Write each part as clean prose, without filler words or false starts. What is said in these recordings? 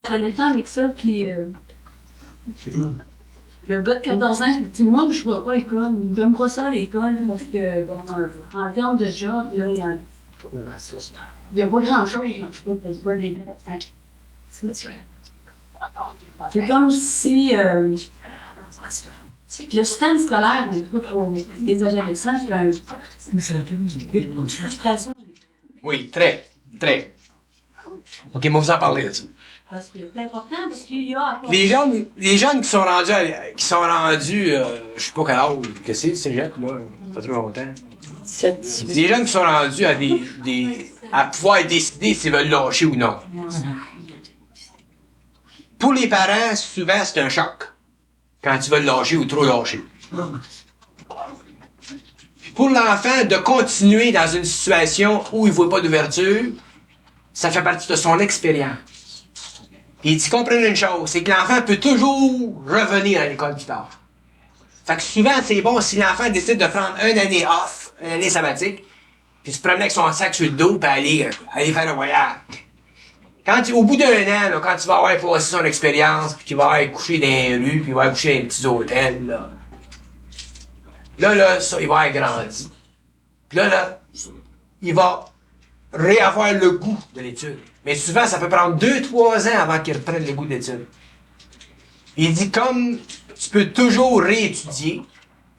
Ça dépend avec ça, puis le gars de 14 ans, il dit, moi, je ne vais pas à l'école, je n'aime pas ça à l'école, parce que, bon, en termes de job, là, il y a pas grand-chose, en tout cas, parce que les c'est comme si le système scolaire, pour les adolescents, c'est une frustration. Oui, très, très. OK, moi vous en parler de ça. Parce que c'est important, parce qu'il y a... Les jeunes qui sont rendus, je sais pas quel âge, que c'est, cégep, là, pas trop longtemps. Les jeunes qui sont rendus à pouvoir décider s'ils veulent lâcher ou non. Pour les parents, souvent, c'est un choc. Quand tu veux lâcher ou trop lâcher. Pour l'enfant, de continuer dans une situation où il ne voit pas d'ouverture, ça fait partie de son expérience. Et il dit, comprenez une chose, c'est que l'enfant peut toujours revenir à l'école plus tard. Fait que souvent, c'est bon si l'enfant décide de prendre une année off, une année sabbatique, puis se promener avec son sac sur le dos, puis aller faire un voyage. Au bout d'un an, là, quand tu vas avoir passé son expérience, puis qu'il va avoir couché dans les rues, puis il va avoir couché dans les petits hôtels, là, ça, il va avoir grandi. Puis là, il va réavoir le goût de l'étude. Mais souvent, ça peut prendre 2-3 ans avant qu'il reprenne le goût de l'étude. Il dit, comme tu peux toujours réétudier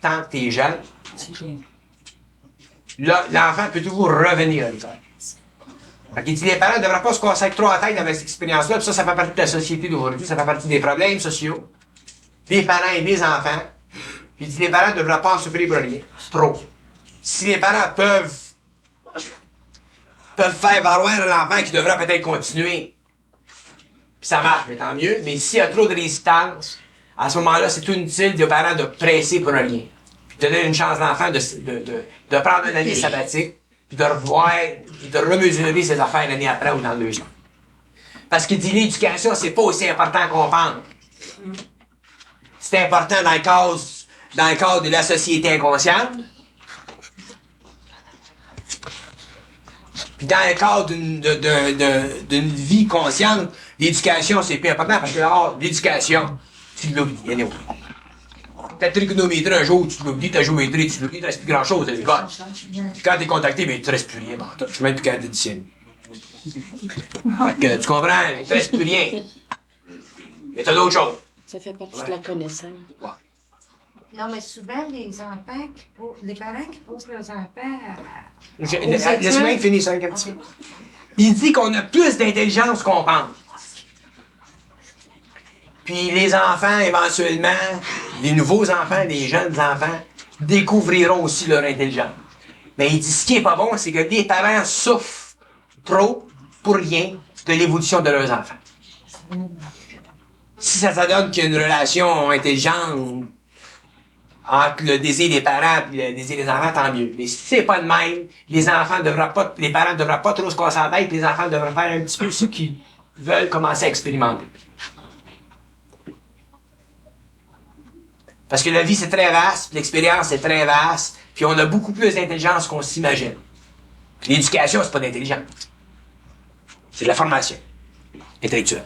tant que t'es jeune, là, l'enfant peut toujours revenir à l'école. Fait qu'il dit, les parents ne devraient pas se consacrer trop à tête avec cette expérience-là, puis ça fait partie de la société d'aujourd'hui, ça fait partie des problèmes sociaux, des parents et des enfants. Puis il dit, les parents ne devraient pas en souffrir pour rien. Trop. Si les parents peuvent faire valoir l'enfant qui devrait peut-être continuer, puis ça marche, mais tant mieux, mais s'il y a trop de résistance, à ce moment-là, c'est tout inutile aux parents de presser pour rien. Puis de donner une chance à l'enfant de prendre une année sabbatique, puis de revoir, de remesurer ses affaires l'année après ou dans 2 ans. Parce qu'il dit l'éducation, c'est pas aussi important qu'on pense. C'est important dans le cadre de la société inconsciente. Puis dans le cadre d'une vie consciente, l'éducation, c'est plus important parce que l'éducation, tu l'oublies. Anyway. Ta trigonométrie, un jour, tu l'oublies, ta géométrie, tu l'oublies, il ne reste plus grand-chose à l'école. Quand tu es contacté, ben, il ne te reste plus rien. Bon, tu ne même plus qu'à d'édition. Tu comprends? Il ne te reste plus rien. Mais tu as d'autres choses. Ça fait partie de la connaissance. Ouais. Non, mais souvent, les parents qui poussent leurs enfants Laisse-moi finir ça un petit peu. Il dit qu'on a plus d'intelligence qu'on pense. Puis les enfants, éventuellement, les nouveaux enfants, les jeunes enfants, découvriront aussi leur intelligence. Mais il dit, ce qui est pas bon, c'est que les parents souffrent trop, pour rien, de l'évolution de leurs enfants. Si ça donne qu'il y a une relation intelligente entre le désir des parents et le désir des enfants, tant mieux. Mais si c'est pas de même, les parents ne devraient pas trop se concentrer, et les enfants devraient faire un petit peu ce qu'ils veulent commencer à expérimenter. Parce que la vie, c'est très vaste, l'expérience, c'est très vaste, puis on a beaucoup plus d'intelligence qu'on s'imagine. L'éducation, c'est pas d'intelligence. C'est de la formation intellectuelle.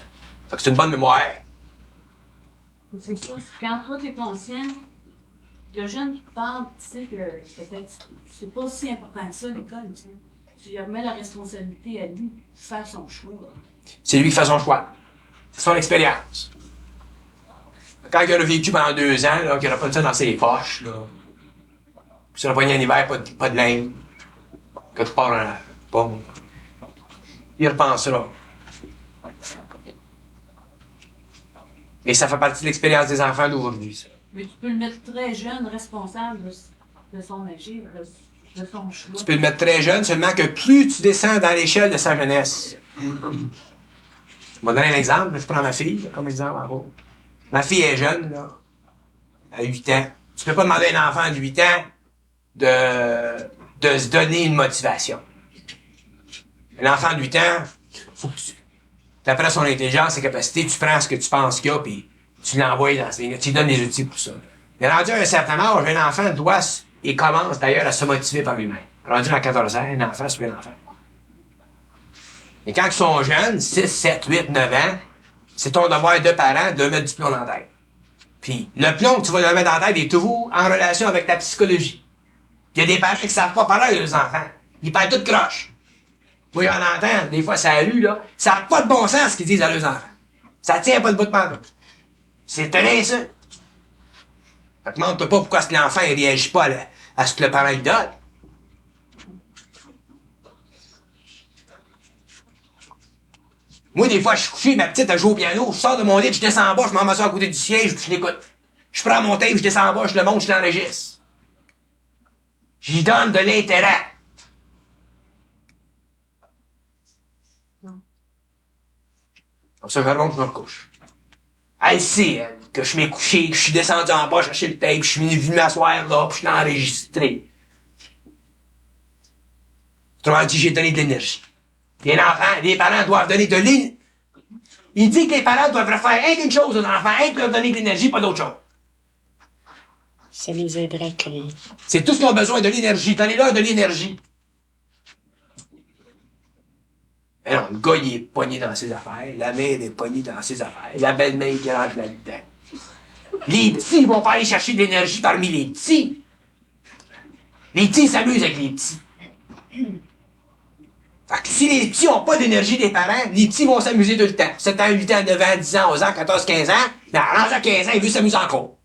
Fait que c'est une bonne mémoire. C'est ça, quand toi t'es conscient, le jeune qui parle, tu sais que peut-être c'est pas si important que ça, l'école, tu sais. Tu lui remets la responsabilité à lui de faire son choix. C'est lui qui fait son choix. C'est son expérience. Quand il a vécu pendant 2 ans, là, qu'il n'aura pas de ça dans ses poches, là, puis s'il a pogné un hiver, pas de laine, que tu pars en pomme, il repensera. Et ça fait partie de l'expérience des enfants d'aujourd'hui, ça. Mais tu peux le mettre très jeune, responsable de son agir, de son choix. Tu peux le mettre très jeune, seulement que plus tu descends dans l'échelle de sa jeunesse. Je vais donner un exemple, je prends ma fille là, comme exemple en gros. Ma fille est jeune, là, à 8 ans. Tu peux pas demander à un enfant de 8 ans de se donner une motivation. Un enfant de 8 ans, faut que tu apprends son intelligence, ses capacités, tu prends ce que tu penses qu'il y a, puis tu l'envoies tu lui donnes les outils pour ça. Mais rendu à un certain âge, un enfant il commence d'ailleurs à se motiver par lui-même. Rendu à 14 ans, un enfant, c'est un enfant. Et quand ils sont jeunes, 6, 7, 8, 9 ans, c'est ton devoir de parent de mettre du plomb dans la tête. Puis le plomb que tu vas leur mettre dans la tête est toujours en relation avec ta psychologie. Il y a des parents qui ne savent pas parler aux enfants. Ils parlent tout croche. Moi, j'en entends, des fois, ça a lu, là. Ça n'a pas de bon sens ce qu'ils disent à leurs enfants. Ça tient pas de bout de pantoute. C'est tenant, ça. Fait que demande-toi pas pourquoi l'enfant ne réagit pas à ce que le parent lui donne. Moi, des fois, je suis couché, ma petite, elle joue au piano, je sors de mon lit, je descends en bas, je m'en m'assois à côté du siège, puis je l'écoute. Je prends mon tape, je descends en bas, je le monte, je l'enregistre. J'y donne de l'intérêt. Comme ça, je remonte, je me recouche. Elle sait, elle, que je m'ai couché, que je suis descendu en bas, chercher le tape, je suis venu m'asseoir là, puis je l'ai enregistré. Autrement dit, j'ai donné de l'énergie. Les enfants, les parents doivent donner de l'énergie. Il dit que les parents doivent faire rien qu'une chose aux enfants, rien que leur donner de l'énergie, pas d'autre chose. Ça les aiderait à créer. C'est tout ce qu'ils ont besoin, de l'énergie. Donnez-leur de l'énergie. Mais non, le gars, il est pogné dans ses affaires. La mère est pognée dans ses affaires. La belle-mère qui rentre là-dedans. Les petits vont pas aller chercher de l'énergie parmi les petits. Les petits s'amusent avec les petits. Fait que si les petits n'ont pas d'énergie des parents, les petits vont s'amuser tout le temps. 7 ans, 8 ans, 9 ans, 10 ans, 11 ans, 14, 15 ans, ben, rendu à 15 ans, il veut s'amuser encore.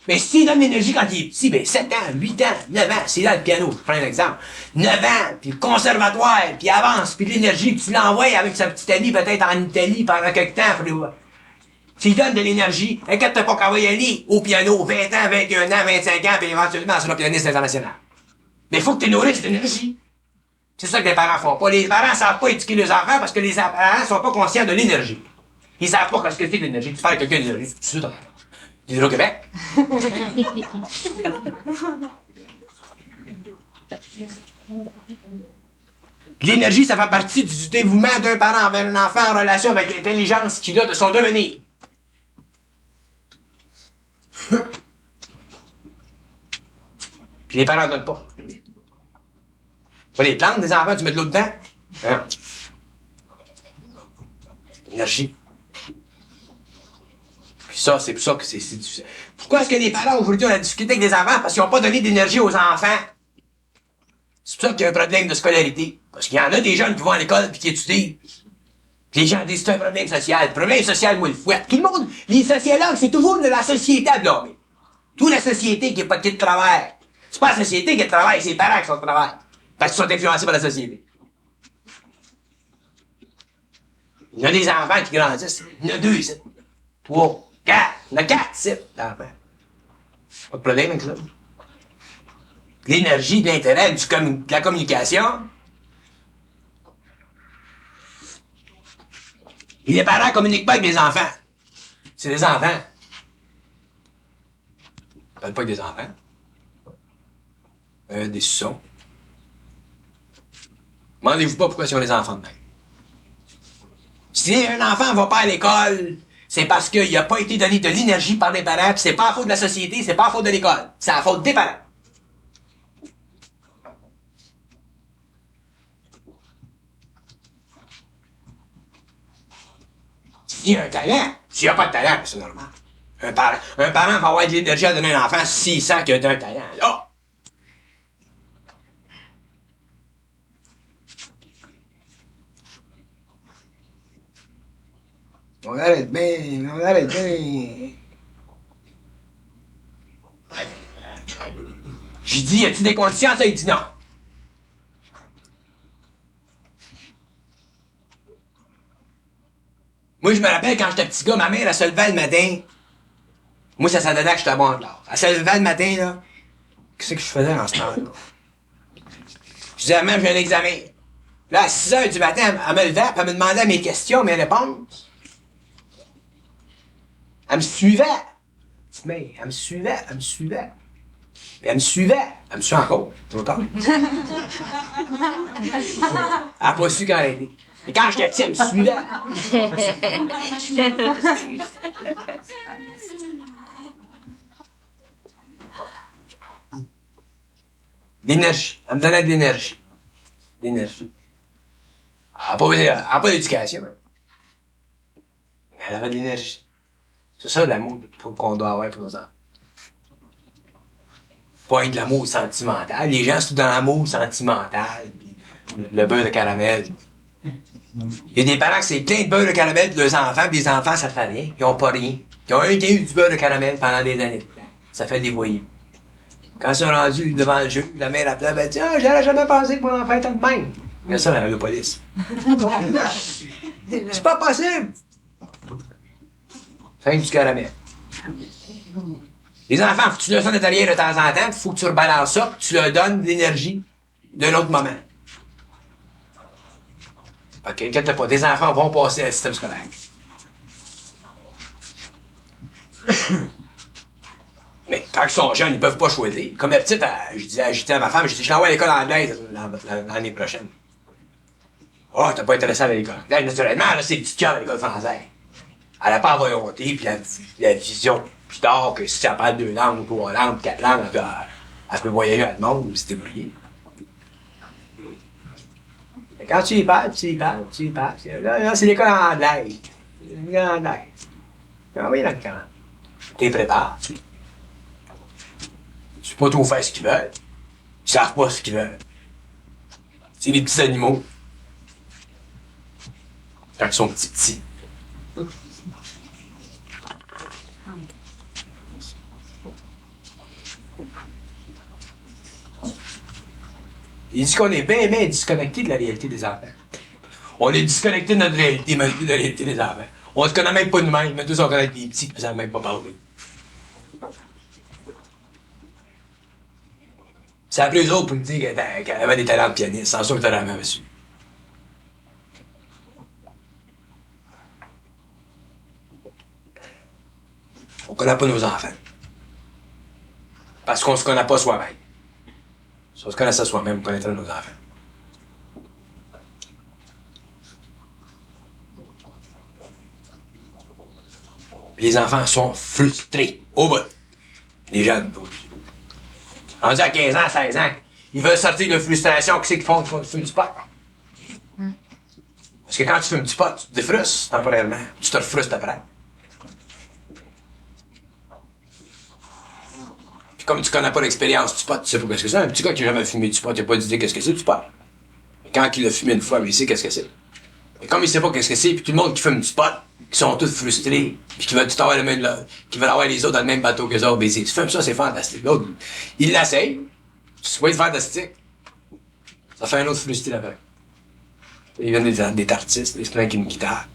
Mais s'il donne l'énergie quand il est petit, ben 7 ans, 8 ans, 9 ans, c'est là le piano, je prends un exemple. 9 ans, puis le conservatoire, puis avance, puis l'énergie, puis tu l'envoies avec sa petite amie peut-être en Italie pendant quelque temps. S'il donne de l'énergie, inquiète-toi pas qu'on va y aller au piano, 20 ans, 21 ans, 25 ans, puis éventuellement, elle sera pianiste international. Mais il faut que tu nourrisses d'énergie. C'est ça que les parents font pas. Les parents savent pas éduquer les enfants parce que les parents sont pas conscients de l'énergie. Ils savent pas ce que c'est que l'énergie. Tu parles avec quelqu'un d'énergie, tu sais, Hydro-Québec. L'énergie, ça fait partie du dévouement d'un parent envers un enfant en relation avec l'intelligence qu'il a de son devenir. Puis les parents ne donnent pas. Pas les plantes des enfants, tu mets de l'eau dedans. Hein? Énergie. Puis ça, c'est pour ça que c'est difficile. Pourquoi est-ce que les parents aujourd'hui ont la difficulté avec des enfants? Parce qu'ils n'ont pas donné d'énergie aux enfants. C'est pour ça qu'il y a un problème de scolarité. Parce qu'il y en a des jeunes qui vont à l'école puis qui étudient. Puis les gens disent c'est un problème social. Le problème social, moi, le fouet. Tout le monde, les sociologues, c'est toujours de la société à blâmer. Toute la société qui n'est pas de travail. C'est pas la société qui est de travail, c'est les parents qui sont de travail. Parce qu'ils sont influencés par la société. Il y a des enfants qui grandissent. Il y en a 2 ici. 3, 4. Il y en a 4 ici, d'enfants. Pas de problème avec ça. L'énergie, de l'intérêt, de la communication. Et les parents communiquent pas avec les enfants. C'est des enfants. Ils parlent pas avec des enfants. Des suçons. Demandez-vous pas pourquoi ils ont les enfants de même. Si un enfant va pas à l'école, c'est parce qu'il n'a pas été donné de l'énergie par les parents, puis c'est pas à faute de la société, c'est pas à faute de l'école. C'est à faute des parents. S'il y a un talent, s'il n'y a pas de talent, c'est normal. Un parent va avoir de l'énergie à donner à un enfant s'il sent qu'il a un talent. Là, on arrête bien, on arrête bien. J'ai dit, y a-tu des conditions? Ça, il dit non. Moi, je me rappelle quand j'étais petit gars, ma mère, elle se levait le matin. Moi, ça donnait que j'étais bon en classe. Elle se levait le matin, là. Qu'est-ce que je faisais dans ce temps-là? Je disais, maman, j'ai un examen. Là, à 6 h du matin, elle me levait, puis elle me demandait mes questions, mes réponses. Elle me suivait. Mais elle me suivait. Puis elle me suivait. Elle me suit encore. Trop tard. Elle n'a pas su quand elle était. Et quand j'étais petit, elle me suivait. L'énergie. Elle me donnait de l'énergie. L'énergie. Elle n'a pas d'éducation. Elle avait de l'énergie. C'est ça l'amour qu'on doit avoir pour nos enfants. Pas être de l'amour sentimental. Les gens sont dans l'amour sentimental. Le beurre de caramel. Il y a des parents qui c'est plein de beurre de caramel de leurs enfants, puis les enfants, ça fait rien. Ils ont pas rien. Ils ont eu du beurre de caramel pendant des années. Ça fait des voyous. Quand ils sont rendus devant le juge, la mère appelait, elle dit: ah, j'aurais jamais pensé que mon enfant était de même. Il y a ça dans la police. C'est pas possible! Fin du caramel. Les enfants, faut que tu leur donnes derrière de temps en temps, faut que tu rebalances ça, puis tu leur donnes de l'énergie d'un autre moment. OK, inquiète pas, tes enfants vont passer à le système scolaire. Mais quand ils sont jeunes, ils peuvent pas choisir. Comme la petite, je disais à ma femme, je l'envoie à l'école anglaise l'année prochaine. Oh, t'as pas intéressé à l'école. Là, naturellement, là, c'est le petit cœur à l'école française. Elle n'a pas la volonté, puis la vision plus tard que si elle parle 2 langues, 3 langues, 4 langues, elle peut voyager à le monde ou se débrouiller. Mais quand tu y parles. Là, c'est l'école anglaise. L'école anglaise. Ah oui, dans le camp. T'es préparé. Tu sais pas trop faire ce qu'ils veulent. Ils savent pas ce qu'ils veulent. C'est les petits animaux. Quand ils sont petits. Il dit qu'on est bien disconnecté de la réalité des enfants. On est disconnecté de notre réalité, mais de la réalité des enfants. On se connaît même pas nous-mêmes, mais tous on connaît des petits qui ne savent même pas parler. C'est appelé eux autres pour nous dire qu'elle avait des talents de pianiste, sans sûr que t'as la même dessus. On ne connaît pas nos enfants. Parce qu'on ne se connaît pas soi-même. Si on se connaissait soi-même, on connaîtrait nos enfants. Les enfants sont frustrés, au bout. Les jeunes, rendus à 15 ans, 16 ans, ils veulent sortir de frustration. Qu'est-ce qu'ils font? Ils fument du pot. Parce que quand tu fumes du pot, tu te défrustres temporairement. Tu te refrustres après. Puis comme tu connais pas l'expérience du pot, tu sais pas qu'est-ce que c'est. Un petit gars qui n'a jamais fumé du pot, il n'a pas d'idée qu'est-ce que c'est du pot. Mais quand il l'a fumé une fois, il sait qu'est-ce que c'est. Et comme il sait pas qu'est-ce que c'est, puis tout le monde qui fume du pot, qui sont tous frustrés, puis qui veulent tout avoir qui veulent avoir les autres dans le même bateau que les autres, ben tu fumes ça, c'est fantastique. L'autre, il l'essaye, c'est pas fantastique. Ça fait un autre frustré après. Il vient des artistes, ils se plaignent qu'une guitare.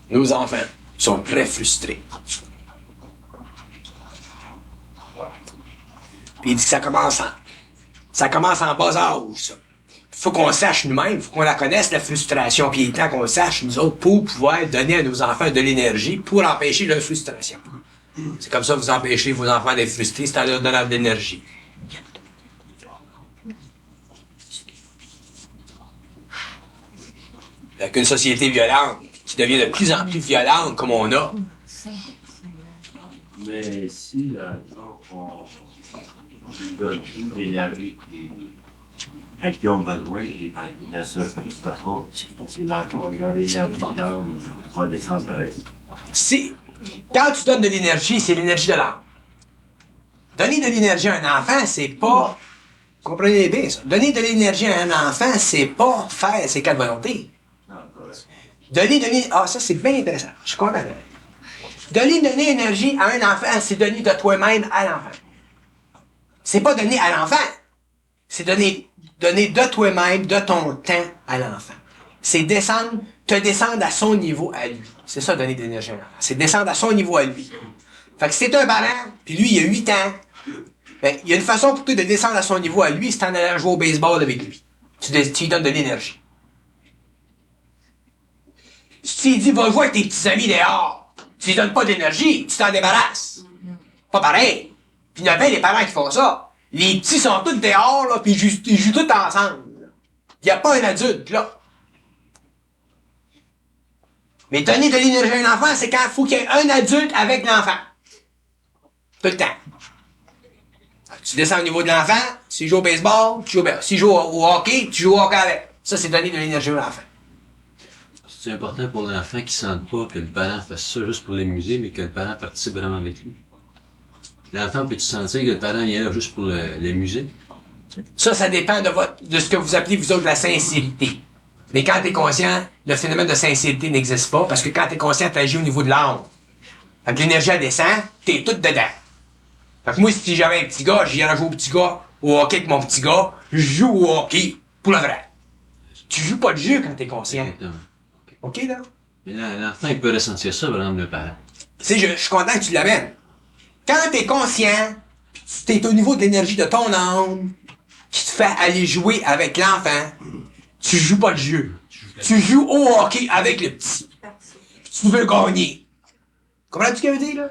Nos enfants sont très frustrés. Puis il dit que ça commence en bas âge, ça. Faut qu'on sache nous-mêmes, faut qu'on la connaisse, la frustration, puis il est temps qu'on le sache, nous autres, pour pouvoir donner à nos enfants de l'énergie pour empêcher leur frustration. C'est comme ça que vous empêchez vos enfants d'être frustrés, c'est en leur donnant de l'énergie. Avec une société violente, qui devient de plus en plus violente, comme on a. Mais si, on donne toute l'énergie qui ont besoin, de ça, c'est là qu'on regarde les gens, on va descendre. Quand tu donnes de l'énergie, c'est l'énergie de l'âme. Donner de l'énergie à un enfant, c'est pas... Comprenez bien ça. Donner de l'énergie à un enfant, c'est pas faire ses 4 volontés. Ah, ça, c'est bien intéressant. Je suis content. Donner l'énergie à un enfant, c'est donner de toi-même à l'enfant. C'est pas donner à l'enfant. C'est donner de toi-même, de ton temps à l'enfant. C'est te descendre à son niveau à lui. C'est ça, donner de l'énergie à un enfant. C'est descendre à son niveau à lui. Fait que si t'es un parent, puis lui, il a 8 ans, ben, il y a une façon pour toi de descendre à son niveau à lui, c'est en allant jouer au baseball avec lui. Tu lui donnes de l'énergie. Si tu lui dis, va jouer avec tes petits amis dehors, tu lui donnes pas d'énergie, tu t'en débarrasses. Pas pareil. Puis il y a bien des parents qui font ça. Les petits sont tous dehors, là, puis ils jouent tous ensemble. Il n'y a pas un adulte, là. Mais donner de l'énergie à un enfant, c'est quand il faut qu'il y ait un adulte avec l'enfant. Tout le temps. Tu descends au niveau de l'enfant, s'il joue au baseball, tu joues s'il joue au hockey, tu joues au hockey avec. Ça, c'est donner de l'énergie à l'enfant. C'est important pour l'enfant qui ne sente pas que le parent fasse ça juste pour l'amuser, mais que le parent participe vraiment avec lui. L'enfant peut-tu sentir que le parent est là juste pour l'amuser? Ça dépend de ce que vous appelez, vous autres, la sincérité. Mais quand t'es conscient, le phénomène de sincérité n'existe pas, parce que quand t'es conscient, t'agis au niveau de l'âme. Fait que l'énergie, elle descend, t'es tout dedans. Fait que moi, si j'avais un petit gars, j'irais jouer au petit gars, au hockey avec mon petit gars, je joue au hockey, pour le vrai. Tu joues pas de jeu quand t'es conscient. Exactement. OK, là? Mais l'enfant, il peut ressentir ça, par exemple, le parent. Tu sais, je suis content que tu l'amènes. Quand t'es conscient, t'es au niveau de l'énergie de ton âme, qui te fait aller jouer avec l'enfant, tu joues pas le jeu. Tu joues au hockey avec le petit. Tu veux gagner. Comprends-tu ce que je veux dire, là?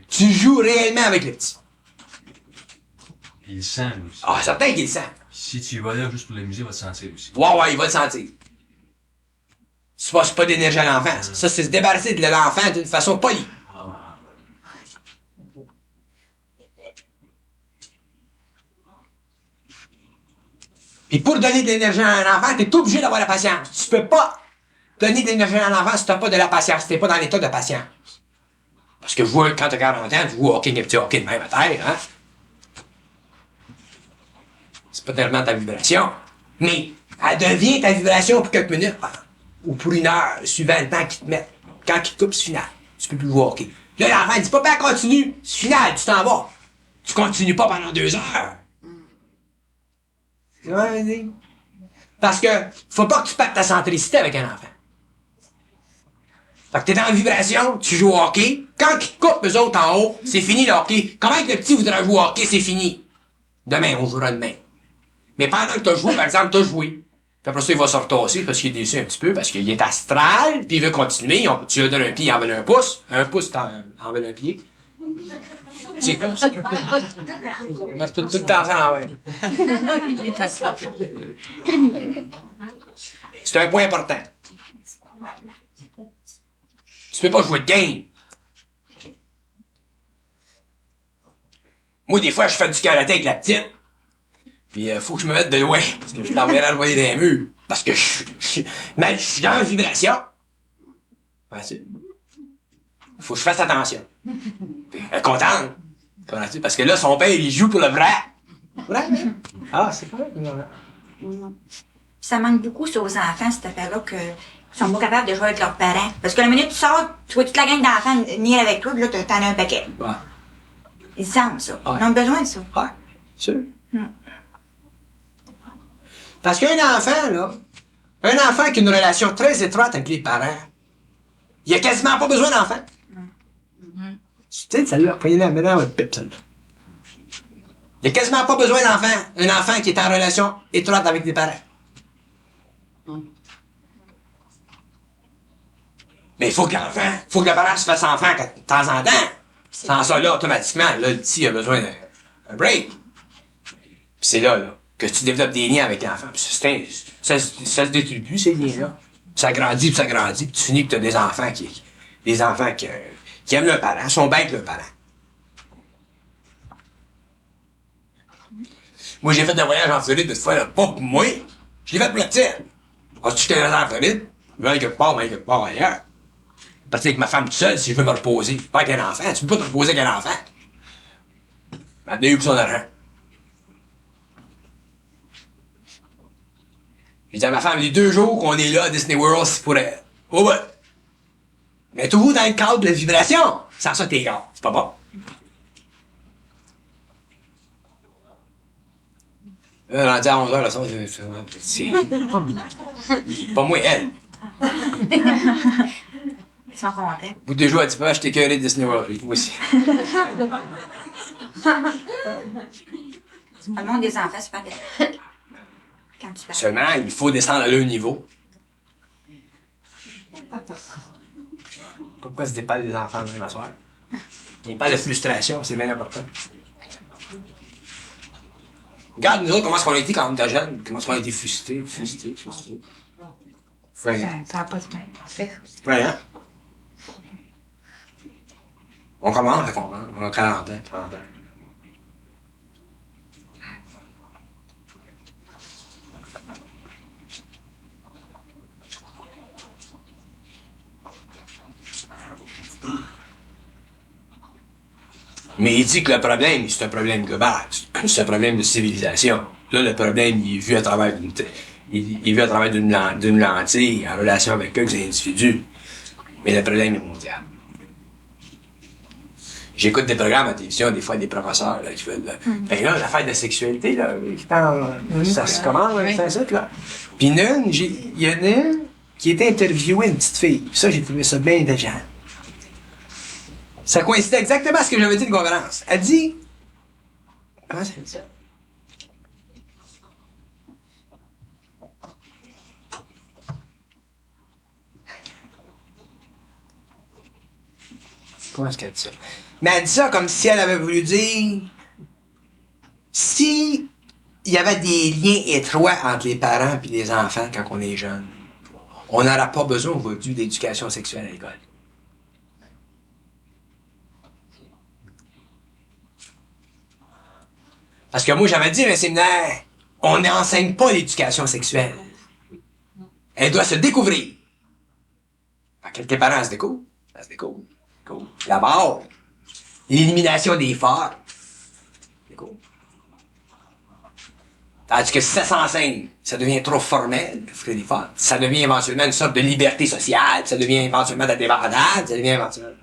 Tu joues réellement avec le petit. Il le sent, lui aussi. Ah, certain qu'il le sent. Si tu y vas là juste pour l'amuser, il va te sentir aussi. Ouais, il va le sentir. C'est pas d'énergie à l'enfant. Ça, c'est se débarrasser de l'enfant d'une façon polie. Puis pour donner de l'énergie à un enfant, t'es obligé d'avoir la patience. Tu peux pas donner de l'énergie à un enfant si t'as pas de la patience, si t'es pas dans l'état de patience. Parce que quand t'as 40 ans, tu joues au hockey, un petit hockey de même à terre, hein. C'est pas tellement ta vibration. Mais elle devient ta vibration pour quelques minutes, ou pour une heure, suivant le temps qu'ils te mettent. Quand ils te coupent, c'est final. Tu peux plus jouer au hockey. Là, l'enfant dit, papa, continue. C'est final, tu t'en vas. Tu continues pas pendant 2 heures. Ouais, vas-y. Parce que, faut pas que tu perdes ta centricité avec un enfant. Fait que t'es dans la vibration, tu joues au hockey. Quand ils te coupent, eux autres, en haut, c'est fini le hockey. Comment que le petit voudra jouer au hockey, c'est fini. Demain, on jouera demain. Mais pendant que t'as joué, par exemple, t'as joué. Puis après ça, il va se retasser parce qu'il est déçu un petit peu, parce qu'il est astral, puis il veut continuer. Tu lui donnes un pied, il en veut un pouce. Un pouce, t'en veux un pied. C'est comme ça. On met tout le temps ça en l'envers. C'est un point important. Tu peux pas jouer de game. Moi, des fois, je fais du karaté avec la petite. Puis, faut que je me mette de loin. Parce que je t'enverrai à envoyer des murs. Parce que mais je suis dans une vibration. Ouais, faut que je fasse attention. Puis, elle est contente. Comprends-tu? Parce que là, son père, il joue pour le vrai. Vrai? Ah, c'est vrai. Ça manque beaucoup sur aux enfants, cette affaire-là, qu'ils sont pas capables de jouer avec leurs parents. Parce que la minute que tu sors, tu vois toute la gang d'enfants venir avec toi, puis là, t'en as un paquet. Ouais. Ils sentent ça. Ouais. Ils ont besoin de ça. Ouais, sûr. Parce qu'un enfant, là, un enfant qui a une relation très étroite avec les parents, il a quasiment pas besoin d'enfant. Tu sais, celle-là, prenez-la maintenant, votre pipe, celle-là. Il a quasiment pas besoin d'enfant. Un enfant qui est en relation étroite avec des parents. Mais il faut que le parent se fasse enfant de temps en temps. Sans ça, là, automatiquement, là, le petit a besoin d'un break. Puis c'est là, que tu développes des liens avec l'enfant. Puis ça se détruit plus, ces liens-là. Ça grandit, puis ça grandit, puis tu finis que tu as des enfants qui aiment leurs parents, sont bien avec leurs parents. Moi, j'ai fait des voyages en Floride de fois, là, pas pour moi. Je l'ai fait pour la petite. Quand tu t'es en Floride, je vais aller quelque part ailleurs. Partir avec ma femme toute seule si je veux me reposer. Pas avec un enfant. Tu peux pas te reposer avec un enfant. Elle a eu pour son argent. J'ai dit à ma femme, les 2 jours qu'on est là à Disney World, c'est pour elle. Oh ouais. Mais toujours dans le cadre de la vibration. Sans ça, t'es gars. C'est pas bon. Rendu à 11h, là, ça, c'est pas moi, elle. Ils sont contents. Au bout de 2 jours, elle dit pas, je t'ai écœuré de Disney World. Moi aussi. Le monde des enfants, c'est pas de... Quand tu parles. Seulement, il faut descendre à leur niveau. Pourquoi se dépalle des enfants même à soir? Il parle de frustration, c'est bien important. Regarde, nous autres, comment est-ce qu'on a été quand on était jeunes? Comment est-ce qu'on a été frustrés? Ça n'a pas de même. Ouais, hein? On commence à comprendre. On a 40 ans, 30 ans. Mais il dit que le problème, c'est un problème global. C'est un problème de civilisation. Là, le problème, il est vu à travers il est vu à travers d'une lentille en relation avec quelques individus. Mais le problème est mondial. J'écoute des programmes à la télévision, des fois des professeurs là, qui veulent. Ben là, l'affaire de la sexualité, là, ça se commence, c'est ça, là. Puis il y en a une qui était interviewée, une petite fille. Puis ça, j'ai trouvé ça bien intelligent. Ça coïncidait exactement à ce que j'avais dit de conférence. Elle dit. Comment ça dit ça? Comment est-ce qu'elle dit ça? Mais elle dit ça comme si elle avait voulu dire. Si il y avait des liens étroits entre les parents et les enfants quand on est jeune, on n'aura pas besoin aujourd'hui d'éducation sexuelle à l'école. Parce que moi, j'avais dit dans un séminaire, on n'enseigne pas l'éducation sexuelle. Elle doit se découvrir. Fait que les parents se découvrent. Ça se découvre. D'abord, l'élimination des forts. Découvre. Tandis que si ça s'enseigne, ça devient trop formel, des forts. Ça devient éventuellement une sorte de liberté sociale. Ça devient éventuellement de débandade. Ça devient éventuellement...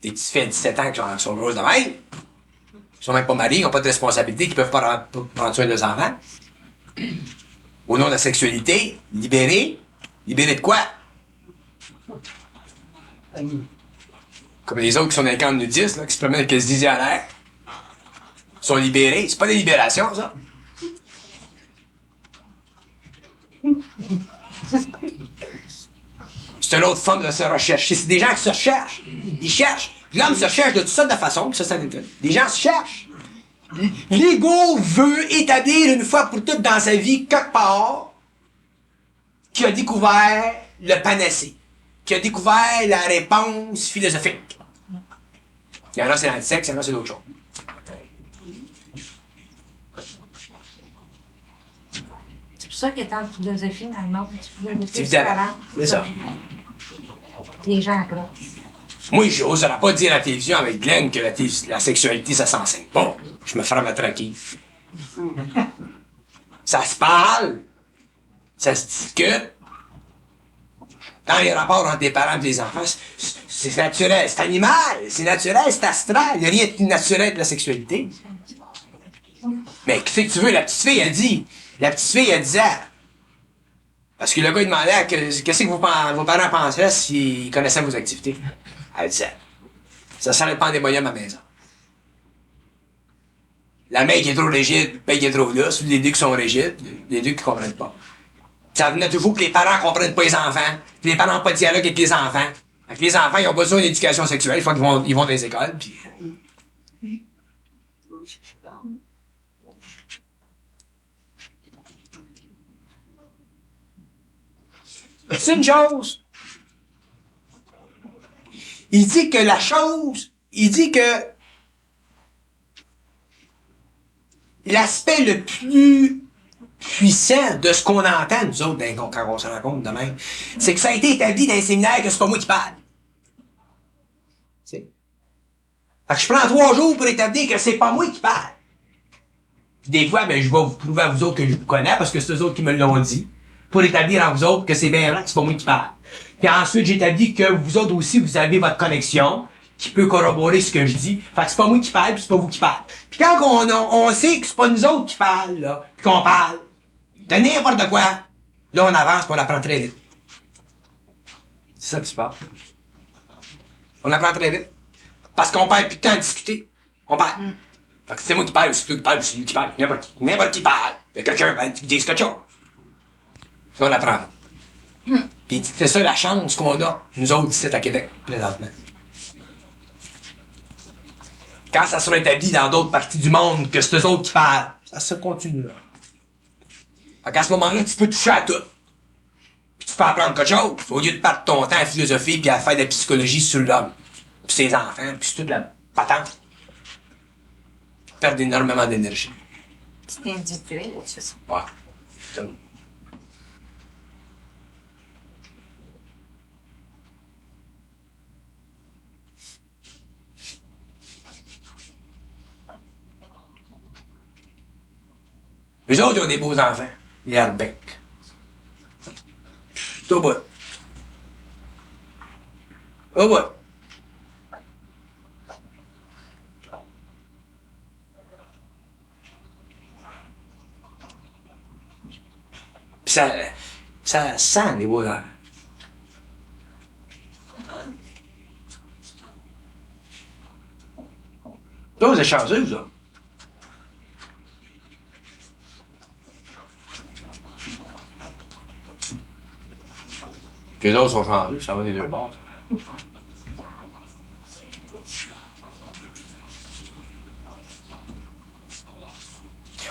Des petits filles de 17 ans qui sont grosses de même. Ils sont même pas mariés, ils n'ont pas de responsabilité, qui peuvent pas prendre soin de leurs enfants. Au nom de la sexualité, libérés. Libérés de quoi? Comme les autres qui sont dans les camps de nudistes, là, qui se promènent avec le zizi à l'air. Ils sont libérés. C'est pas des libérations, ça. C'est une autre forme de se rechercher. C'est des gens qui se recherchent. Ils cherchent. L'homme se cherche de toutes sortes de façons, ça m'étonne. Les gens se cherchent. L'ego veut établir une fois pour toutes dans sa vie, quelque part, qui a découvert le panacée, qui a découvert la réponse philosophique. Il y en a, c'est dans le sexe, il y en a, c'est d'autres choses. C'est pour ça qu'il est en philosophie, finalement. C'est évident. C'est ça. Les gens approchent. Moi, j'oserais pas dire à la télévision avec Glenn que la sexualité, ça s'enseigne pas. Je me ferais ma tranquille. Ça se parle. Ça se discute. Dans les rapports entre les parents et les enfants, c'est naturel, c'est animal, c'est naturel, c'est astral. Il n'y a rien de naturel de la sexualité. Mais qu'est-ce que tu veux? La petite fille, elle disait... Parce que le gars, il demandait qu'est-ce que vos parents penseraient s'ils connaissaient vos activités. Elle disait, ça serait le pandémonium à la maison. La mère qui est trop rigide, le père qui est trop lousse, les deux qui sont rigides, les deux qui comprennent pas. Ça venait toujours que les parents comprennent pas les enfants, que les parents n'ont pas de dialogue avec les enfants. Fait que les enfants, ils ont besoin d'éducation sexuelle, il faut qu'ils vont dans les écoles, puis... C'est une chose. Il dit que l'aspect le plus puissant de ce qu'on entend, nous autres, quand on se rencontre de même, c'est que ça a été établi dans les séminaires que c'est pas moi qui parle. Fait que je prends 3 jours pour établir que c'est pas moi qui parle. Puis des fois, ben, je vais vous prouver à vous autres que je vous connais, parce que c'est eux autres qui me l'ont dit, pour établir en vous autres que c'est bien vrai que c'est pas moi qui parle. Puis ensuite, j'établis que vous autres aussi, vous avez votre connexion, qui peut corroborer ce que je dis. Fait que c'est pas moi qui parle, puis c'est pas vous qui parle. Puis quand on sait que c'est pas nous autres qui parlent, là, puis qu'on parle de n'importe quoi, là, on avance, puis on apprend très vite. C'est ça qui se passe. On apprend très vite. Parce qu'on perd plus de temps à discuter. On parle. Fait que c'est moi qui parle, c'est toi qui parle, c'est lui qui parle. N'importe qui parle. Il y a quelqu'un qui dit quelque chose. Ça, on apprend. Puis c'est ça la chance qu'on a, nous autres, ici à Québec, présentement. Quand ça sera établi dans d'autres parties du monde que c'est eux autres qui parlent, ça se continuera. Fait qu'à ce moment-là, tu peux toucher à tout. Puis tu peux apprendre quelque chose, au lieu de perdre ton temps à philosophie puis à faire de la psychologie sur l'homme, puis ses enfants, puis toute la patente. Perdre énormément d'énergie. C'est individuel, c'est ça. Ouais. Eux autres, ils ont des beaux enfants. Les Arbeck. C'est au bout. Au bout. Puis ça sent les beaux enfants. Toi, vous êtes chanceux, vous autres. Les autres sont chanceux, ça va des deux bords.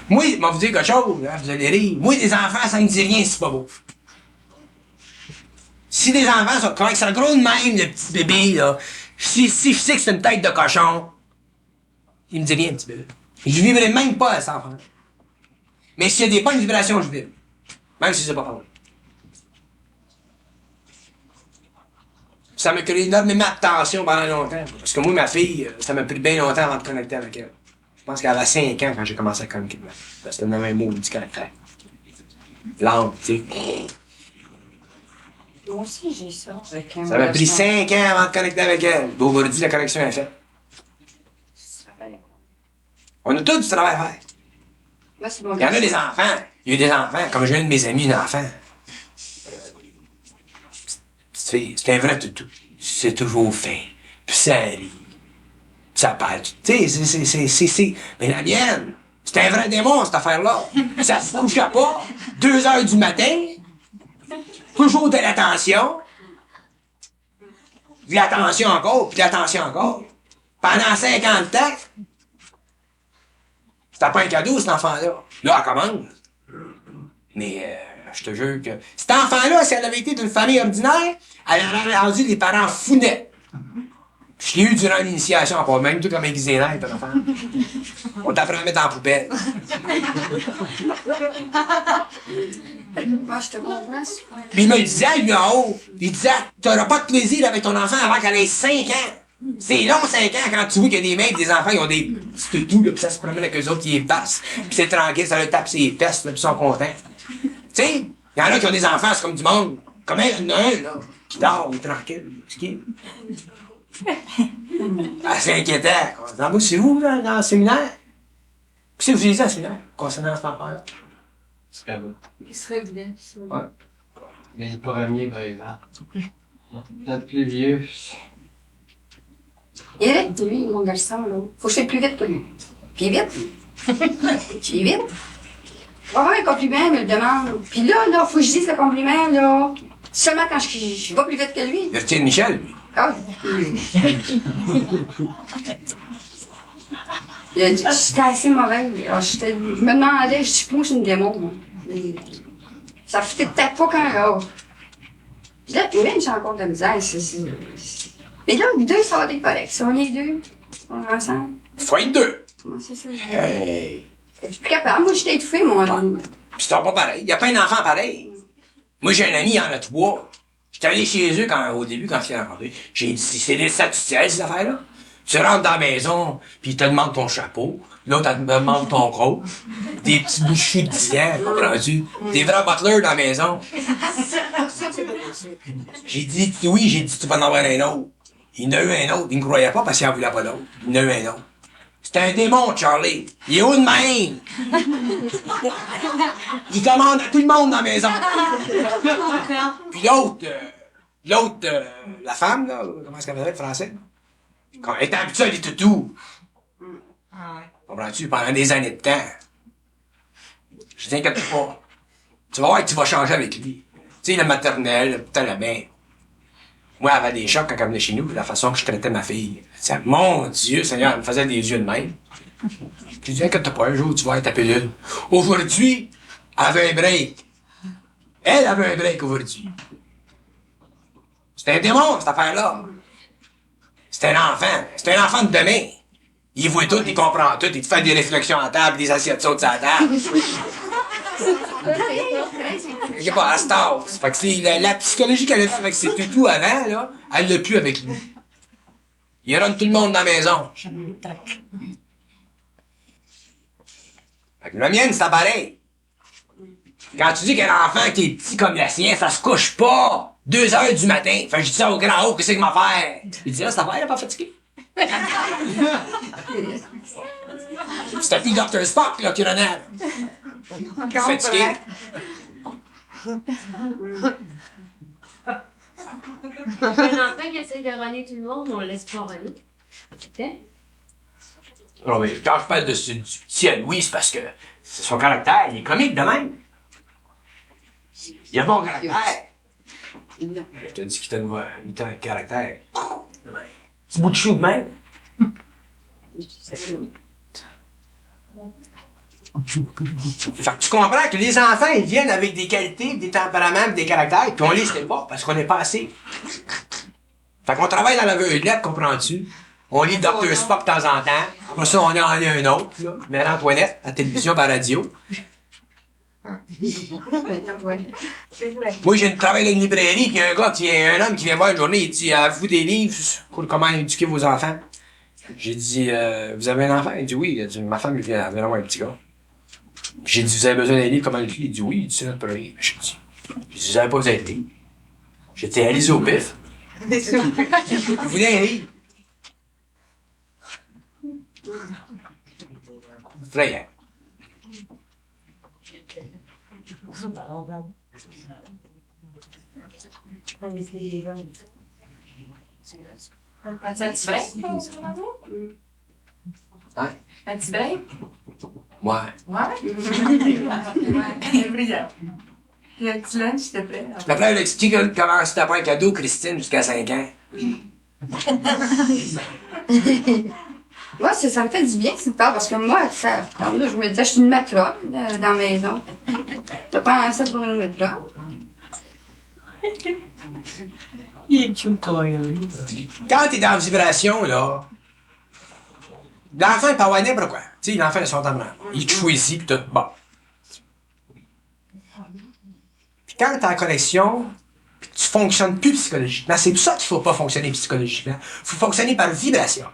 Moi, je vais vous dire quelque chose, hein, vous allez rire. Moi, des enfants, ça ne me dit rien si c'est pas beau. Si des enfants sont quand ils sont gros de même, le petit bébé, là, si je sais que c'est une tête de cochon, il me dit rien, petit bébé. Je vivrai même pas à cet enfant. Mais s'il y a des bonnes vibrations, je vibre. Même si c'est pas parlé. Ça m'a créé énormément de tension pendant longtemps. Parce que moi, ma fille, ça m'a pris bien longtemps avant de connecter avec elle. Je pense qu'elle avait 5 ans quand j'ai commencé à communiquer avec elle. C'était le même mot du caractère. L'âme, tu sais. Moi aussi, j'ai ça. Avec un Ça m'a pris relation. 5 ans avant de connecter avec elle. Aujourd'hui, la connexion est faite. On a tous du travail à faire. Là, c'est mon Il y en a des enfants. Il y a eu des enfants. Comme j'ai un de mes amis, un enfant. Petite fille, c'est un vrai toutou. C'est toujours fin. Puis ça rit. Puis ça parle. Tu sais, c'est. Mais la mienne, c'est un vrai démon, cette affaire-là. Ça se couchait pas. 2 heures du matin. Toujours de l'attention. De l'attention encore, puis de l'attention encore. Pendant 50 temps. C'était pas un cadeau, cet enfant-là. Là, elle commande. Mais je te jure que... Cet enfant-là, si elle avait été d'une famille ordinaire, elle aurait rendu les parents fous nets. Je l'ai eu durant l'initiation, pas même tout comme aiguisé l'air, ton enfant. On t'apprend à mettre en poubelle. Moi, je te comprends. Puis il me le disait, lui, en haut. Il disait, t'auras pas de plaisir avec ton enfant avant qu'elle ait 5 ans. C'est long, 5 ans, quand tu vois qu'il y a des mecs, des enfants, ils ont des petits toutous, là, pis ça se promène avec eux autres, ils les passent. Pis c'est tranquille, ça leur tape ses fesses, là, pis ils sont contents. Tu sais, il y en a qui ont des enfants, c'est comme du monde. Comme il y en a un, là, qui dort, il est tranquille, ski. Ah, c'est inquiétant. Moi, c'est vous, là, dans le séminaire? Qu'est-ce que vous utilisez dans le séminaire, concernant cet enfant-là? C'est pas bon. Il se réglait. Ouais. Mais le premier, par exemple. Peut-être plus vieux. Il est vite, lui, mon garçon, là. Faut que je sois plus vite que lui. Puis vite. Puis vite. Va avoir un compliment, il me le demande. Puis là, faut que je dise le compliment, là. Seulement quand je vais plus vite que lui. Il retient Michel, lui. Ah, j'étais assez mauvaise. Alors, je me demandais, je suis plus une démon. Moi. Ça fitait peut-être pas quand. Là, même j'ai encore de la misère. Mais là, les deux, ça va être correct. Si on est deux, on est ensemble. Faut être deux. Moi, c'est ça. Hey. Je suis plus capable. Moi, j'étais étouffée, moi. Pis c'est pas pareil. Il y a plein d'enfants pareils. Moi, j'ai un ami, il en a 3. J'étais allé chez eux au début, quand je l'ai rencontré. J'ai dit, c'est des statistiques, ces affaires-là. Tu rentres dans la maison, puis ils te demandent ton chapeau. L'autre, elle te demande ton gros. Des petits bouchous de diamant, comprends-tu? Des vrais butlers dans la maison. J'ai dit, oui, j'ai dit, tu vas en avoir un autre. Il y en a eu un autre. Il ne croyait pas parce qu'il n'en voulait pas d'autre. Il y en a eu un autre. C'était un démon, Charlie. Il est où de même? Il commande à tout le monde dans la maison. Puis l'autre, la femme, là, comment est-ce qu'elle s'appelle, français? Quand elle était habituée à des toutous. Comprends-tu? Pendant des années de temps. Je t'inquiète pas. Tu vas voir que tu vas changer avec lui. Tu sais, la maternelle, putain, la main. Moi, elle avait des chocs quand elle venait chez nous, la façon que je traitais ma fille. Ça, mon Dieu, Seigneur, elle me faisait des yeux de même. Je lui dis, inquiète pas, un jour, tu vas être ta pilule. Aujourd'hui, elle avait un break. Elle avait un break aujourd'hui. C'était un démon, cette affaire-là. C'est un enfant. C'est un enfant de demain. Il voit tout, il comprend tout, il te fait des réflexions à table, des assiettes sautes à la table. Il est pas à Star. Fait que c'est la psychologie qu'elle a fait avec ses toutous avant, là, elle l'a plus avec lui. Il run tout le monde dans la maison. Fait que la mienne, c'est pareil. Quand tu dis qu'un enfant qui est petit comme le sien, ça se couche pas 2 heures du matin. Fait que je dis ça au grand haut, qu'est-ce que m'a faire? Il dit, là, cette affaire, elle est pas fatiguée. C'était plus Dr. Spock, là, qui renait. Fatigué. Un enfant qui essaie de runner tout le monde, on le laisse pas runner. Ok? Non, mais quand je parle du petit à Louis, c'est parce que c'est son caractère, il est comique de même. Il a bon caractère. Je te dis qu'il t'a un caractère. Petit bout de chou de même. Fait que tu comprends que les enfants, ils viennent avec des qualités, des tempéraments, des caractères, puis on les sait pas, parce qu'on n'est pas assez. Fait qu'on travaille dans l'aveuglette, comprends-tu? On lit Dr. Spock de temps en temps. Après ça, on en lit un autre, là. Marie-Antoinette, à la télévision, par la radio. Moi, j'ai travaillé dans une librairie, puis il y a un homme qui vient voir une journée, il dit, avez-vous des livres pour comment éduquer vos enfants? J'ai dit, vous avez un enfant? Il dit, oui. Il a dit, ma femme vient avoir un petit gars. J'ai dit, vous avez besoin d'un livre, comment l'écrire? Il dit, oui. Il dit, c'est notre premier. J'ai dit, vous n'avez pas besoin de livre. J'ai dit, allez-y au pif. Vous voulez un livre? Effrayant. As-tu break? Hein? As-tu break? Ouais. Brillant. Le petit lunch, s'il te plaît. La frère l'explique comment c'était pas un cadeau, Christine, jusqu'à 5 ans. Moi, ça me fait du bien, que tu me parles, parce que moi, ça, comme là, je me disais, je suis une matrone dans la maison. Je prends ça pour une matrone. Quand t'es dans la vibration, là, l'enfant, il peut avoir n'importe quoi. Tu sais, l'enfant, il a son tempérament. Il choisit, pis tout. Bon. Puis quand t'es en connexion, pis tu fonctionnes plus psychologiquement, c'est pour ça qu'il faut pas fonctionner psychologiquement. Faut fonctionner par vibration.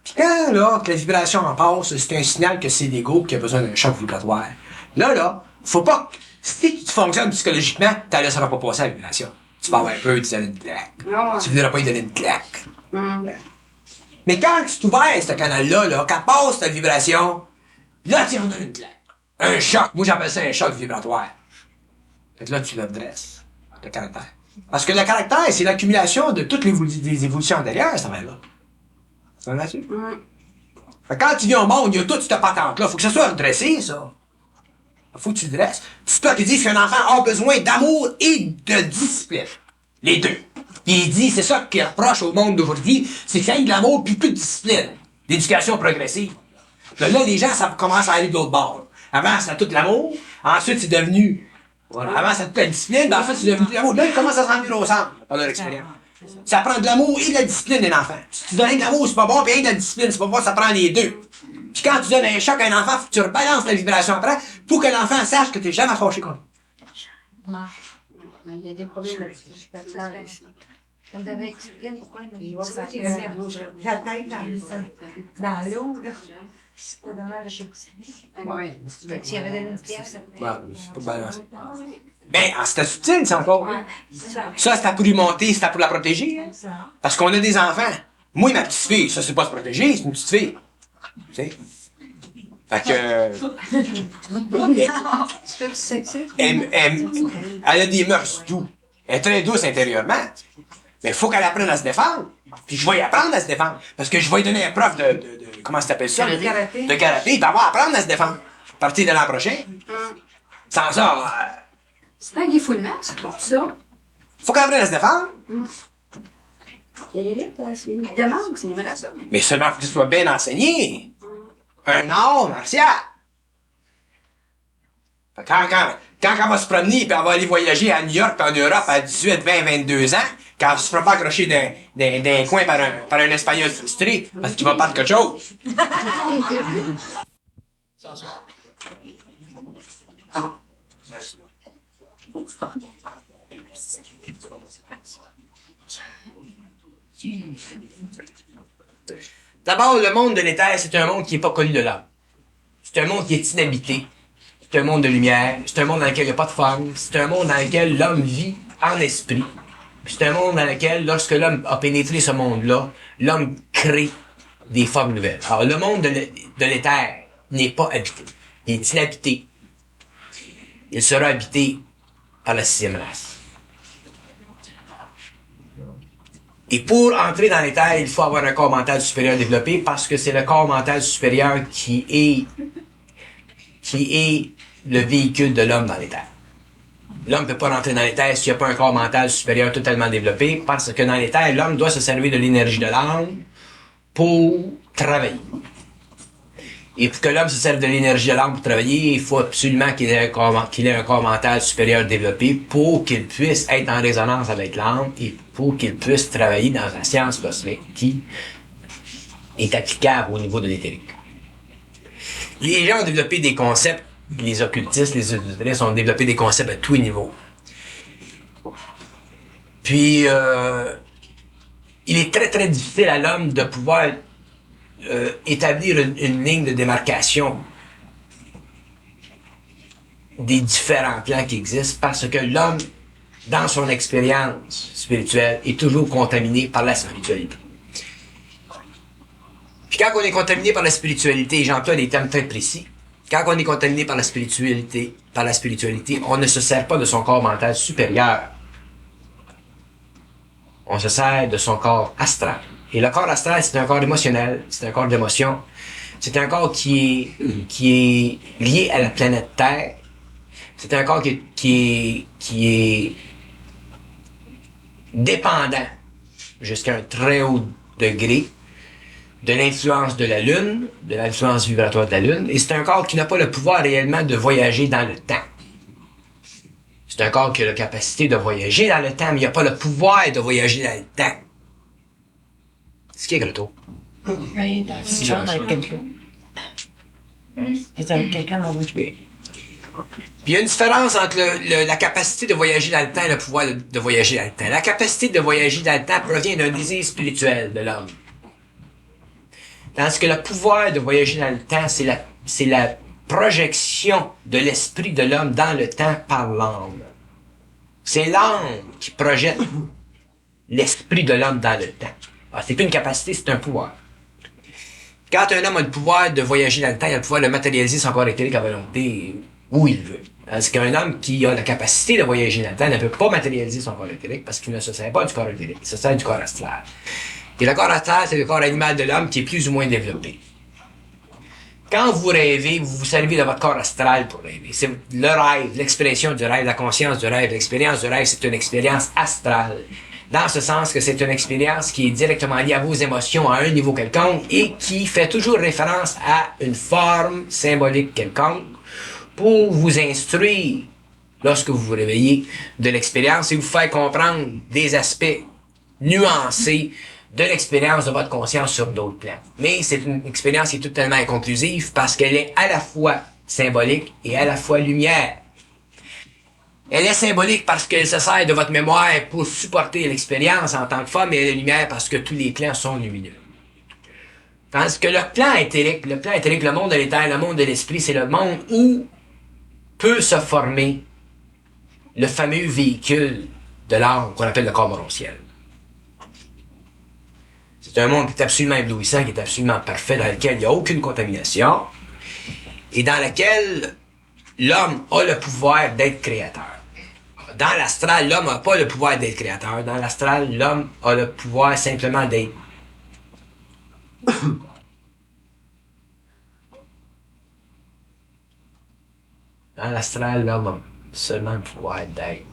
Puis quand, là, que la vibration en passe, c'est un signal que c'est l'ego qui a besoin d'un choc vibratoire. Là, faut pas que, si tu fonctionnes psychologiquement, ta laisseras pas passer à la vibration. Tu vas avoir peur, tu donner une claque. Non. Tu voudrais pas lui donner une claque. Mais quand tu t'ouvres ce canal-là, là, quand passe ta vibration, là, tu en donnes une claque. Un choc. Moi, j'appelle ça un choc vibratoire. Fait que là, tu le dresses, le caractère. Parce que le caractère, c'est l'accumulation de toutes les évolutions antérieures, ça va là. Ça va là-dessus? Fait que quand tu viens au monde, il y a toute cette patente-là. Faut que ça soit redressé, ça. Faut que tu le dresses. C'est toi qui dis qu'un enfant a besoin d'amour et de discipline. Les deux. Puis il dit, c'est ça qui reproche au monde d'aujourd'hui, c'est qu'il y a de l'amour puis plus de discipline. L'éducation progressive. Là, les gens, ça commence à aller de l'autre bord. Avant, c'était tout l'amour. Ensuite, c'est devenu... Voilà. Avant, c'était toute la discipline. Ben, en fait, c'est devenu de l'amour. Là, ils commencent à s'en venir ensemble, par leur expérience. Ça prend de l'amour et de la discipline d'un enfant. Si tu donnes de l'amour, c'est pas bon, puis de la discipline, c'est pas bon, ça prend les deux. Puis quand tu donnes un choc à un enfant, faut que tu rebalances la vibration après pour que l'enfant sache que tu n'es jamais fâché contre lui. Il y a des problèmes là-dessus. On devait expliquer pourquoi il va la tête dans l'eau, là. C'est pas dommage. Oui. S'il y avait donné une pièce, C'est pas balancé. Ben, c'était subtil, ça encore. Ça, c'était pour lui monter, c'était pour la protéger. Hein? Parce qu'on a des enfants. Moi, ma petite fille, ça, c'est pas se protéger, c'est une petite fille. Tu sais? Fait que. Elle a des mœurs doux. Elle est très douce intérieurement. Mais il faut qu'elle apprenne à se défendre. Puis je vais y apprendre à se défendre. Parce que je vais lui donner un prof comment ça s'appelle ça? De karaté. De karaté. Il va avoir à apprendre à se défendre. À partir de l'an prochain. Sans ça, C'est un défoulement, c'est pour ça. faut qu'elle apprenne à se défendre. Il y a des c'est une demande, c'est une ça. Mais seulement faut que ce soit bien enseigné. Un art martial. Fait que quand elle va se promener puis elle va aller voyager à New York et en Europe à 18, 20, 22 ans, quand elle se fera pas accrocher d'un coin par un Espagnol frustré, parce qu'il va parler quelque chose. D'abord, le monde de l'éther, c'est un monde qui n'est pas connu de l'homme. C'est un monde qui est inhabité. c'est un monde de lumière, c'est un monde dans lequel il n'y a pas de forme, c'est un monde dans lequel l'homme vit en esprit. Puis c'est un monde dans lequel, lorsque l'homme a pénétré ce monde-là, l'homme crée des formes nouvelles. Alors, le monde de l'éther n'est pas habité. Il est inhabité. Il sera habité par la 6e race. Et pour entrer dans l'éther, il faut avoir un corps mental supérieur développé parce que c'est le corps mental supérieur qui est le véhicule de l'homme dans l'éther. L'homme ne peut pas rentrer dans l'éther s'il n'y a pas un corps mental supérieur totalement développé parce que dans l'éther, l'homme doit se servir de l'énergie de l'âme pour travailler. Et pour que l'homme se serve de l'énergie de l'âme pour travailler, il faut absolument qu'il ait un corps mental supérieur développé pour qu'il puisse être en résonance avec l'âme et pour qu'il puisse travailler dans la science cosmique qui est applicable au niveau de l'éthérique. Les gens ont développé des concepts, les occultistes, les ésotéristes ont développé des concepts à tous les niveaux. Puis, il est très très difficile à l'homme de pouvoir établir une ligne de démarcation des différents plans qui existent parce que l'homme, dans son expérience spirituelle, est toujours contaminé par la spiritualité. Puis quand on est contaminé par la spiritualité, j'emploie des termes très précis, quand on est contaminé par la spiritualité, on ne se sert pas de son corps mental supérieur. On se sert de son corps astral. Et le corps astral, c'est un corps émotionnel, c'est un corps d'émotion. C'est un corps qui est lié à la planète Terre. C'est un corps qui est dépendant jusqu'à un très haut degré de l'influence de la Lune, de l'influence vibratoire de la Lune. Et c'est un corps qui n'a pas le pouvoir réellement de voyager dans le temps. C'est un corps qui a la capacité de voyager dans le temps, mais il n'a pas le pouvoir de voyager dans le temps. C'est qui est Grotto? Oui, c'est genre avec quelqu'un. C'est avec quelqu'un dans votre vie. Puis il y a une différence entre la capacité de voyager dans le temps et le pouvoir de voyager dans le temps. La capacité de voyager dans le temps provient d'un désir spirituel de l'homme. Tandis que le pouvoir de voyager dans le temps, c'est la projection de l'esprit de l'homme dans le temps par l'âme. C'est l'âme qui projette l'esprit de l'homme dans le temps. Alors, c'est plus une capacité, c'est un pouvoir. Quand un homme a le pouvoir de voyager dans le temps, il a le pouvoir de matérialiser son corps éthérique à volonté où il veut. Tandis qu'un homme qui a la capacité de voyager dans le temps ne peut pas matérialiser son corps éthérique parce qu'il ne se sert pas du corps éthérique, il se sert du corps astral. Et le corps astral, c'est le corps animal de l'homme qui est plus ou moins développé. Quand vous rêvez, vous vous servez de votre corps astral pour rêver. C'est le rêve, l'expression du rêve, la conscience du rêve, l'expérience du rêve, c'est une expérience astrale. Dans ce sens que c'est une expérience qui est directement liée à vos émotions à un niveau quelconque et qui fait toujours référence à une forme symbolique quelconque pour vous instruire lorsque vous vous réveillez de l'expérience et vous faire comprendre des aspects nuancés de l'expérience de votre conscience sur d'autres plans. Mais c'est une expérience qui est totalement inconclusive parce qu'elle est à la fois symbolique et à la fois lumière. Elle est symbolique parce qu'elle se sert de votre mémoire pour supporter l'expérience en tant que forme, et elle est lumière parce que tous les plans sont lumineux. Tandis que le plan éthérique, le monde de l'éther, le monde de l'esprit, c'est le monde où peut se former le fameux véhicule de l'âme qu'on appelle le corps morontiel. C'est un monde qui est absolument éblouissant, qui est absolument parfait, dans lequel il n'y a aucune contamination, et dans lequel l'homme a le pouvoir d'être créateur. Dans l'astral, l'homme n'a pas le pouvoir d'être créateur. Dans l'astral, l'homme a le pouvoir simplement d'être. Dans l'astral, l'homme a seulement le pouvoir d'être.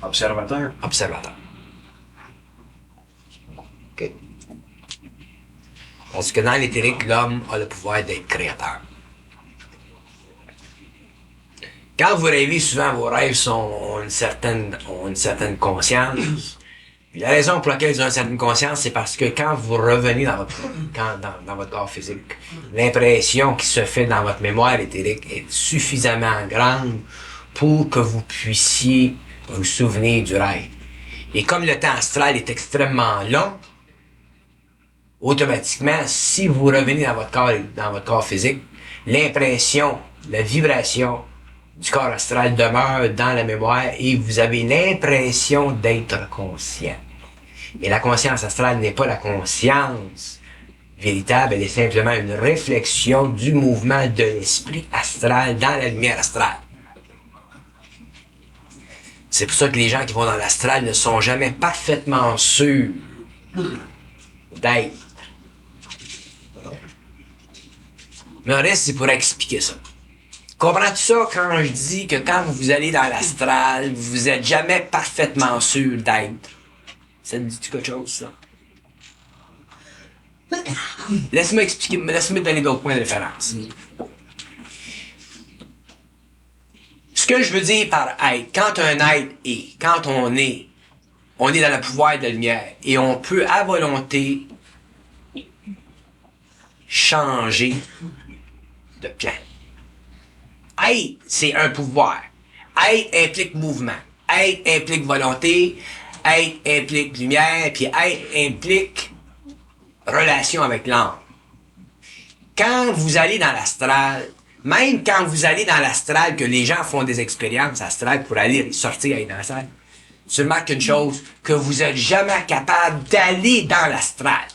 Observateur. Observateur. OK. Parce que dans l'éthérique, l'homme a le pouvoir d'être créateur. Quand vous rêvez, souvent vos rêves ont une certaine conscience. Puis la raison pour laquelle ils ont une certaine conscience, c'est parce que quand vous revenez dans votre corps physique, l'impression qui se fait dans votre mémoire éthérique est suffisamment grande pour que vous puissiez vous souvenir du rêve. Et comme le temps astral est extrêmement long, automatiquement, si vous revenez dans votre corps physique, l'impression, la vibration du corps astral demeure dans la mémoire et vous avez l'impression d'être conscient. Et la conscience astrale n'est pas la conscience véritable, elle est simplement une réflexion du mouvement de l'esprit astral dans la lumière astrale. C'est pour ça que les gens qui vont dans l'astral ne sont jamais parfaitement sûrs d'être. Mais en reste, c'est pour expliquer ça. Comprends-tu ça quand je dis que quand vous allez dans l'astral, vous êtes jamais parfaitement sûr d'être? Ça te dit-tu quelque chose, ça? Laisse-moi expliquer, laisse-moi donner d'autres points de référence. Ce que je veux dire par être, quand un être est, quand on est dans le pouvoir de la lumière et on peut à volonté changer de plan. Être, c'est un pouvoir. Être implique mouvement. Être implique volonté. Être implique lumière. Puis être implique relation avec l'âme. Quand vous allez dans l'astral, même quand vous allez dans l'astral, que les gens font des expériences astrales pour aller sortir avec dans l'astral, tu remarques une chose, que vous êtes jamais capable d'aller dans l'astral.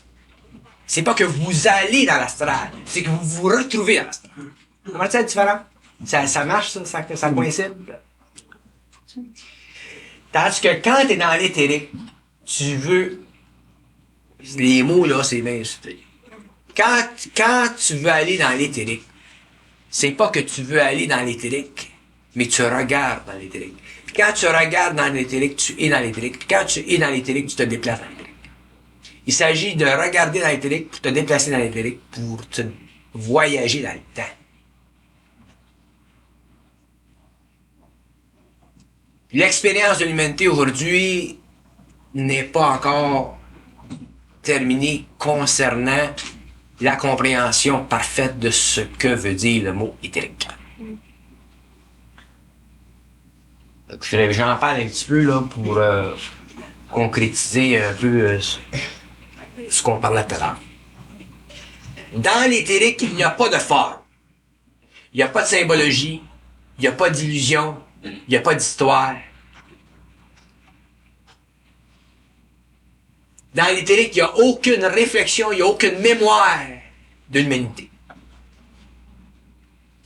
C'est pas que vous allez dans l'astral, c'est que vous vous retrouvez dans l'astral. Comment c'est différent? Ça marche, ça coïncide? Tandis que quand t'es dans l'éthérique, tu veux... Les mots, là, c'est bien... Quand tu veux aller dans l'éthérique, c'est pas que tu veux aller dans l'éthérique, mais tu regardes dans l'éthérique. Puis quand tu regardes dans l'éthérique, tu es dans l'éthérique. Puis quand tu es dans l'éthérique, tu te déplaces dans l'éthérique. Il s'agit de regarder dans l'éthérique pour te déplacer dans l'éthérique, pour te voyager dans le temps. L'expérience de l'humanité aujourd'hui n'est pas encore terminée concernant la compréhension parfaite de ce que veut dire le mot éthérique. J'en parle un petit peu là, pour concrétiser un peu ce qu'on parlait tout à l'heure. Dans l'éthérique, il n'y a pas de forme. Il n'y a pas de symbologie. Il n'y a pas d'illusion. Il n'y a pas d'histoire. Dans l'éthérique, il n'y a aucune réflexion, il n'y a aucune mémoire de l'humanité.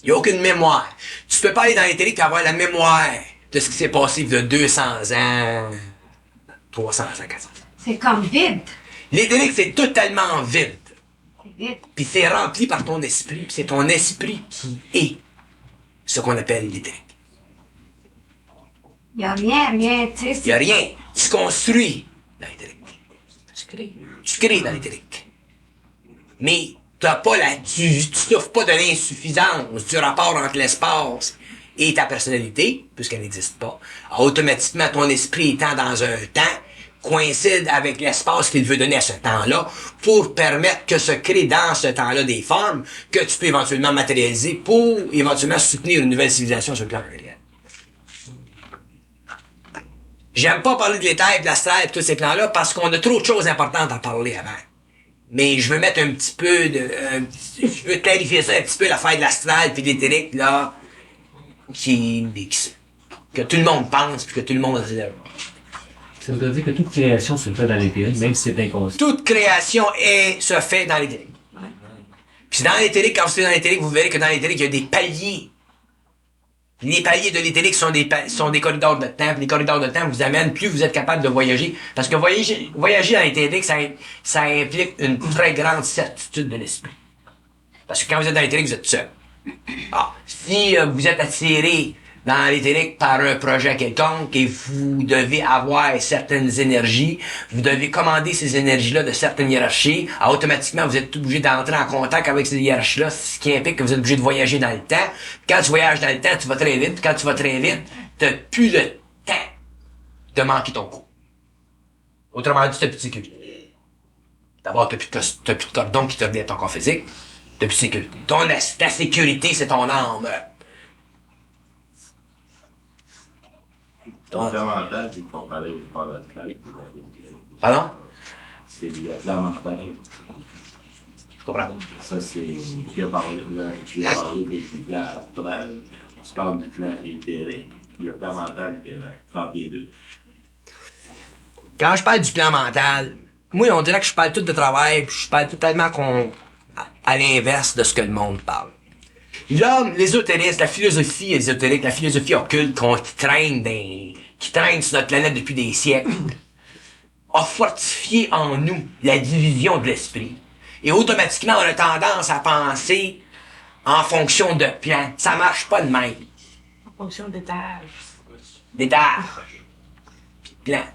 Il n'y a aucune mémoire. Tu peux pas aller dans l'éthérique et avoir la mémoire de ce qui s'est passé il y a 200 ans, 300 ans, 400 ans. C'est comme vide. L'éthérique, c'est totalement vide. C'est vide. Puis c'est rempli par ton esprit, puis c'est ton esprit qui est ce qu'on appelle l'éthérique. Il n'y a rien, tu sais. Il n'y a rien. Tu construis dans l'éthérique. Tu crées dans l'éthérique. Mais tu souffres pas de l'insuffisance du rapport entre l'espace et ta personnalité, puisqu'elle n'existe pas. Automatiquement, ton esprit étant dans un temps, coïncide avec l'espace qu'il veut donner à ce temps-là pour permettre que se crée dans ce temps-là des formes que tu peux éventuellement matérialiser pour éventuellement soutenir une nouvelle civilisation sur le plan réel. J'aime pas parler de l'éther, de l'astral et tous ces plans-là parce qu'on a trop de choses importantes à parler avant. Mais je veux mettre un petit peu je veux clarifier ça un petit peu, l'affaire de l'astral puis de l'éthérique, là, que tout le monde pense puis que tout le monde observe. Ça veut dire que toute création se fait dans l'éthérique, même si c'est inconscient. Toute création se fait dans l'éthérique. Puis dans l'éthérique, quand vous êtes dans l'éthérique, vous verrez que dans l'éthérique, il y a des paliers. Les paliers de l'éthérique sont des corridors de temps. Puis les corridors de temps vous amènent, plus vous êtes capable de voyager. Parce que voyager dans l'éthérique, ça implique une très grande certitude de l'esprit. Parce que quand vous êtes dans l'éthérique, vous êtes seul. Si vous êtes attiré dans l'éthérique par un projet quelconque et vous devez avoir certaines énergies, vous devez commander ces énergies-là de certaines hiérarchies, automatiquement vous êtes obligé d'entrer en contact avec ces hiérarchies-là, ce qui implique que vous êtes obligé de voyager dans le temps. Quand tu voyages dans le temps, tu vas très vite. Quand tu vas très vite, t'as plus le temps de manquer ton coup. Autrement dit, t'as plus de sécurité. D'abord, t'as plus de cordon qui te relie à ton corps physique. T'as plus de sécurité. Ta sécurité, c'est ton âme. Ton mental, c'est comparé au corps astral. Pardon? C'est la mental. Je comprends pas. Ça, c'est. Qui a parlé des plans astrales. On se parle du plan éthérique. Le plan mental, il entre les deux. Quand je parle du plan mental, moi, on dirait que je parle tout de travail, puis je parle totalement à l'inverse de ce que le monde parle. L'homme, l'ésotérisme, la philosophie ésotérique, la philosophie occulte qui traîne sur notre planète depuis des siècles, a fortifié en nous la division de l'esprit. Et automatiquement, on a tendance à penser en fonction de plans. Ça marche pas de même. En fonction d'étage. D'étage. Puis de plans.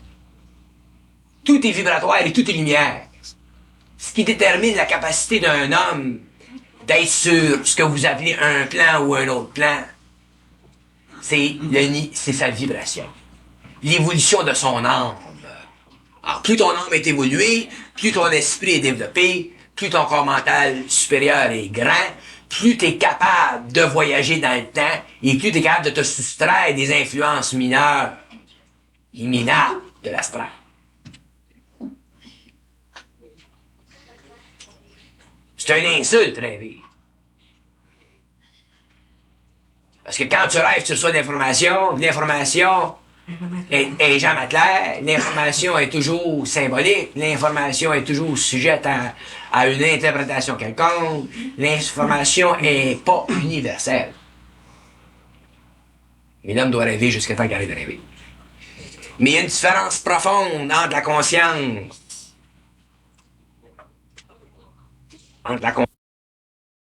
Tout est vibratoire et tout est lumière. Ce qui détermine la capacité d'un homme d'être sur ce que vous appelez un plan ou un autre plan, c'est sa vibration. L'évolution de son âme. Alors, plus ton âme est évoluée, plus ton esprit est développé, plus ton corps mental supérieur est grand, plus tu es capable de voyager dans le temps et plus tu es capable de te soustraire des influences mineures et minables de l'astral. C'est une insulte, rêver. Parce que quand tu rêves, tu reçois l'information est jamais claire, l'information est toujours symbolique, l'information est toujours sujette à une interprétation quelconque, l'information est pas universelle. Et l'homme doit rêver jusqu'à temps qu'il arrête de rêver. Mais il y a une différence profonde entre la conscience,